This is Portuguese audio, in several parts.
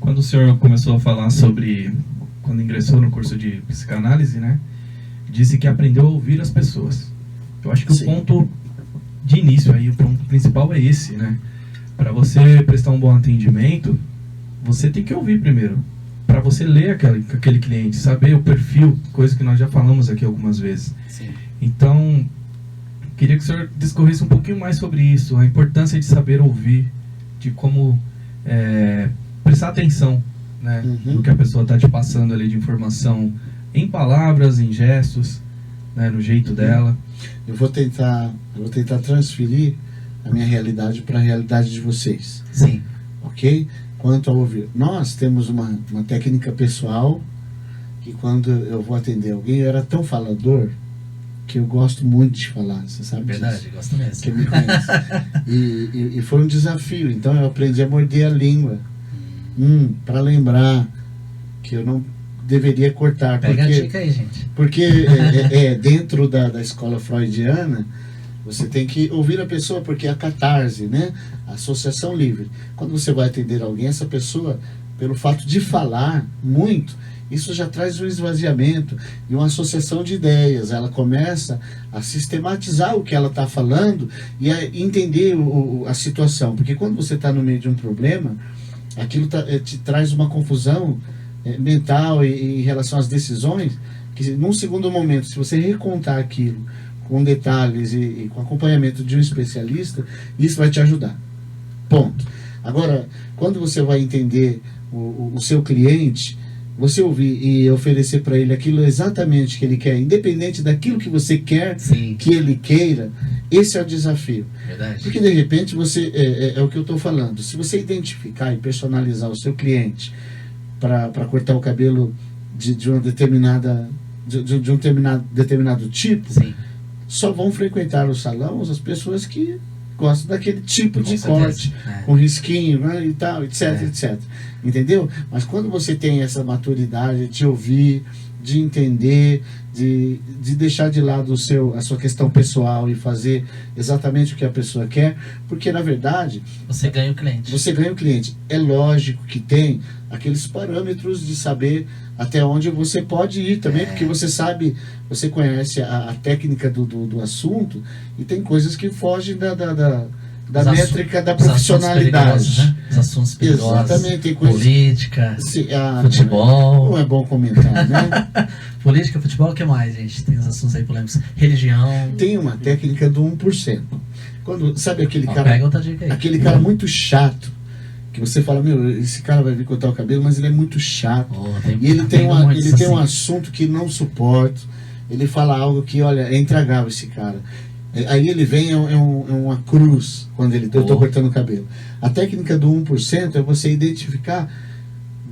Quando o senhor começou a falar sobre quando ingressou no curso de psicanálise, né, disse que aprendeu a ouvir as pessoas. Eu acho que Sim. o ponto de início aí, o ponto principal é esse, né? Para você prestar um bom atendimento, você tem que ouvir primeiro. Para você ler aquele cliente, saber o perfil, coisa que nós já falamos aqui algumas vezes. Sim. Então, queria que o senhor discorresse um pouquinho mais sobre isso, a importância de saber ouvir, de como prestar atenção, né, no que a pessoa está te passando ali de informação, em palavras, em gestos, né, no jeito dela. Eu vou tentar transferir a minha realidade para a realidade de vocês. Sim. Ok? Quanto a ouvir. Nós temos uma técnica pessoal que quando eu vou atender alguém, eu era tão falador que eu gosto muito de falar, você sabe Verdade, disso? gosto mesmo. Quem me conhece. E foi um desafio, então eu aprendi a morder a língua. Para lembrar que eu não deveria cortar. Pega porque, a dica aí, gente. Porque dentro da escola freudiana, você tem que ouvir a pessoa, porque é a catarse, né? A associação livre. Quando você vai atender alguém, essa pessoa, pelo fato de falar muito, isso já traz um esvaziamento e uma associação de ideias. Ela começa a sistematizar o que ela está falando e a entender a situação. Porque quando você está no meio de um problema, aquilo te traz uma confusão mental e em relação às decisões, que num segundo momento, se você recontar aquilo com detalhes e com acompanhamento de um especialista, isso vai te ajudar. Ponto. Agora, quando você vai entender o seu cliente, você ouvir e oferecer para ele aquilo exatamente que ele quer, independente daquilo que você quer, Sim. que ele queira, esse é o desafio. Verdade. Porque de repente você, é o que eu estou falando, se você identificar e personalizar o seu cliente para cortar o cabelo de um determinado tipo, Sim. só vão frequentar os salões as pessoas que gostam daquele tipo de certeza. corte, com risquinho, né, e tal, etc, É. etc. Entendeu? Mas quando você tem essa maturidade de ouvir, de entender, de deixar de lado a sua questão pessoal e fazer exatamente o que a pessoa quer, porque na verdade Você ganha o cliente. você ganha o cliente. É lógico que tem aqueles parâmetros de saber até onde você pode ir também, porque você sabe, você conhece a técnica do assunto e tem coisas que fogem da métrica da profissionalidade. Né? Os assuntos perigosos. Exatamente, tem coisas. Política, Não futebol. é bom comentar, né? Política, futebol, o que mais, gente? Tem os assuntos aí polêmicos. Religião. Tem uma técnica do 1%. Sabe aquele cara. Pega outra dica aí. Aquele cara muito chato, que você fala, meu, esse cara vai vir cortar o cabelo, mas ele é muito chato. E ele tem um assunto que não suporto. Ele fala algo que, olha, é intragável esse cara. Aí ele vem, é uma cruz quando eu estou cortando o cabelo. A técnica do 1% é você identificar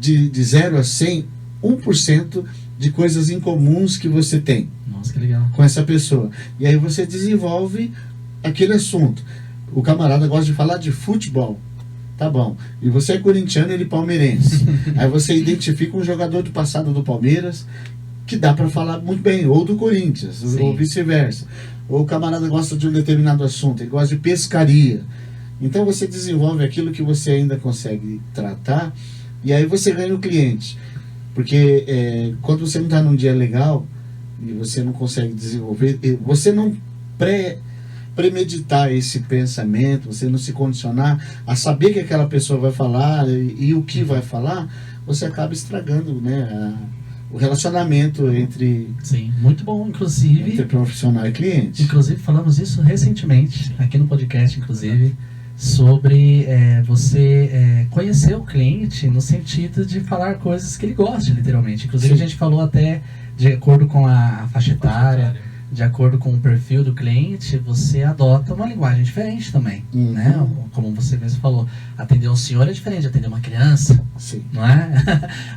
de 0 a 100, 1% de coisas incomuns que você tem. Nossa, que legal. Com essa pessoa. E aí você desenvolve aquele assunto. O camarada gosta de falar de futebol. Tá bom. E você é corintiano e ele palmeirense. Aí você identifica um jogador do passado do Palmeiras que dá para falar muito bem, ou do Corinthians, Sim. ou vice-versa. Ou o camarada gosta de um determinado assunto, ele gosta de pescaria. Então você desenvolve aquilo que você ainda consegue tratar e aí você ganha o cliente. Porque quando você não está num dia legal e você não consegue desenvolver, você não premeditar esse pensamento, você não se condicionar a saber que aquela pessoa vai falar e o que vai falar, você acaba estragando, né, o relacionamento entre muito bom, inclusive profissional e cliente. Inclusive falamos isso recentemente aqui no podcast, inclusive sobre você conhecer o cliente no sentido de falar coisas que ele gosta, literalmente. Inclusive a gente falou até de acordo com a faixa etária, de acordo com o perfil do cliente, você adota uma linguagem diferente também, né? Como você mesmo falou, atender um senhor é diferente de atender uma criança, não é?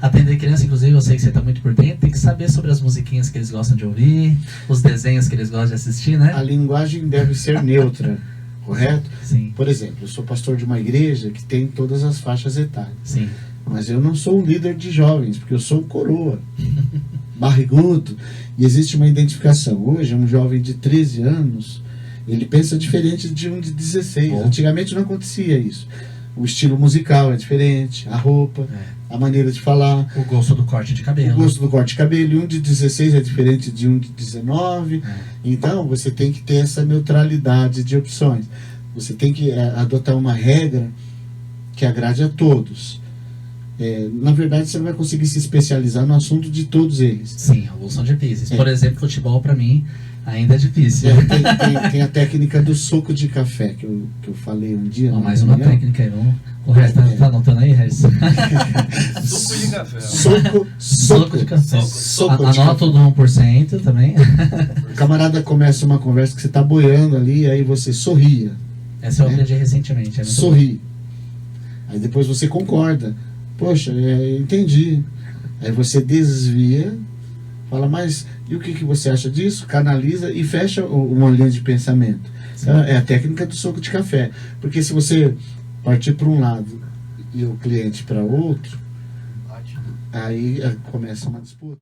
Atender criança, inclusive, eu sei que você está muito por dentro, tem que saber sobre as musiquinhas que eles gostam de ouvir, os desenhos que eles gostam de assistir, né? A linguagem deve ser neutra, correto? Sim. Por exemplo, eu sou pastor de uma igreja que tem todas as faixas etárias. Sim. Mas eu não sou um líder de jovens, porque eu sou um coroa, barrigudo, e existe uma identificação. Hoje, um jovem de 13 anos, ele pensa diferente de um de 16. Antigamente não acontecia isso. o estilo musical é diferente, a roupa, a maneira de falar. O gosto do corte de cabelo. O gosto do corte de cabelo. E um de 16 é diferente de um de 19. Então, você tem que ter essa neutralidade de opções. Você tem que adotar uma regra que agrade a todos. Na verdade, você não vai conseguir se especializar no assunto de todos eles. Sim, alguns são difíceis. Por exemplo, futebol, para mim, ainda é difícil. Tem a técnica do soco de café, que eu falei um dia. Mais uma técnica aí, vamos. O resto tá anotando aí, Regis? Suco de café. Soco de café. Anota o do 1% também. O camarada começa uma conversa que você tá boiando ali, aí você sorria. Essa eu aprendi recentemente. Sorri. Aí depois você concorda. Poxa, entendi. Aí você desvia, fala, mas e o que você acha disso? Canaliza e fecha uma linha de pensamento. É a técnica do soco de café. Porque se você partir para um lado e o cliente para outro, aí começa uma disputa.